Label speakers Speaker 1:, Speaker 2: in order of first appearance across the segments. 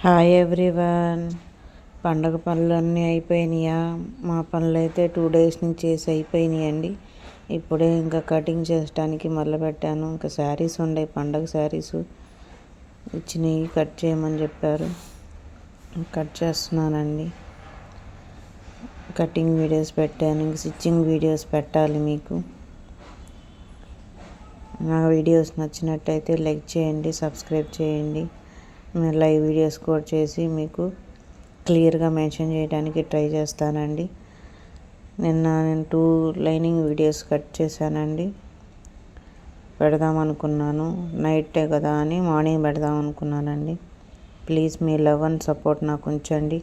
Speaker 1: Hi everyone. పండగ పనులన్నీ అయిపోయినాయా? మా పనులు అయితే 2 days నుంచి చేసి అయిపోయినాయండి. ఇప్పుడే ఇంకా కటింగ్ చేయడానికి మొదలుపెట్టాను. ఇంకా శారీస్ ఉండే పండగ శారీస్ ఇచ్చినవి కట్ చేయమని చెప్పారు, కట్ చేస్తున్నానండి. కటింగ్ వీడియోస్ పెట్టాను, ఇంక స్టిచ్చింగ్ వీడియోస్ పెట్టాలి. మీకు నా వీడియోస్ నచ్చినట్టయితే లైక్ చేయండి, సబ్స్క్రైబ్ చేయండి. లైవ్ వీడియోస్ కూడా చేసి మీకు క్లియర్గా మెన్షన్ చేయడానికి ట్రై చేస్తానండి. నేను 2 లైనింగ్ వీడియోస్ కట్ చేశానండి. పెడదాం అనుకున్నాను, నైటే కదా అని మార్నింగ్ పెడదాం అనుకున్నానండి. Please me love and support నాకు ఉంచండి.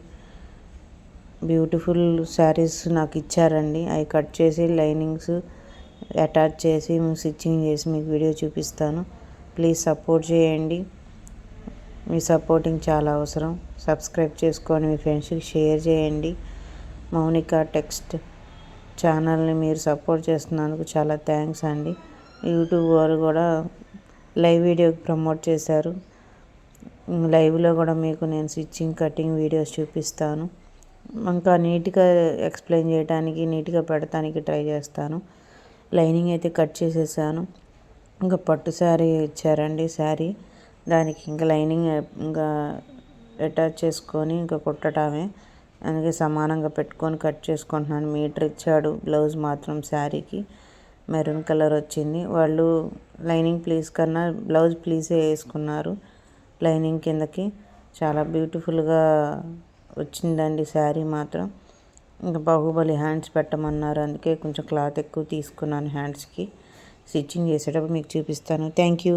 Speaker 1: బ్యూటిఫుల్ శారీస్ నాకు ఇచ్చారండి. అవి కట్ చేసి లైనింగ్స్ అటాచ్ చేసి స్టిచ్చింగ్ చేసి మీకు వీడియో చూపిస్తాను. ప్లీజ్ సపోర్ట్ చేయండి. మీ సపోర్టింగ్ చాలా అవసరం. సబ్స్క్రైబ్ చేసుకొని మీ ఫ్రెండ్స్కి షేర్ చేయండి. మౌనిక టెక్స్ట్ ఛానల్ని మీరు సపోర్ట్ చేస్తున్నందుకు చాలా థ్యాంక్స్ అండి. యూట్యూబ్ వారు కూడా లైవ్ వీడియోకి ప్రమోట్ చేశారు. లైవ్లో కూడా మీకు నేను స్టిచ్చింగ్ కటింగ్ వీడియోస్ చూపిస్తాను. ఇంకా నీట్గా ఎక్స్ప్లెయిన్ చేయడానికి, నీట్గా పెడతానికి ట్రై చేస్తాను. లైనింగ్ అయితే కట్ చేసేసాను. ఇంకా పట్టు శారీ ఇచ్చారండి. శారీ దానికి ఇంకా లైనింగ్ ఇంకా అటాచ్ చేసుకొని ఇంకా కుట్టడమే. అందుకే సమానంగా పెట్టుకొని కట్ చేసుకుంటున్నాను. మీటర్ ఇచ్చాడు. బ్లౌజ్ మాత్రం శారీకి మెరూన్ కలర్ వచ్చింది. వాళ్ళు లైనింగ్ ప్లీస్ కన్నా బ్లౌజ్ ప్లీసే వేసుకున్నారు. లైనింగ్ కిందకి చాలా బ్యూటిఫుల్గా వచ్చిందండి శారీ మాత్రం. ఇంకా బాహుబలి హ్యాండ్స్ పెట్టమన్నారు, అందుకే కొంచెం క్లాత్ ఎక్కువ తీసుకున్నాను హ్యాండ్స్కి. స్టిచ్చింగ్ చేసేటప్పుడు మీకు చూపిస్తాను. Thank you.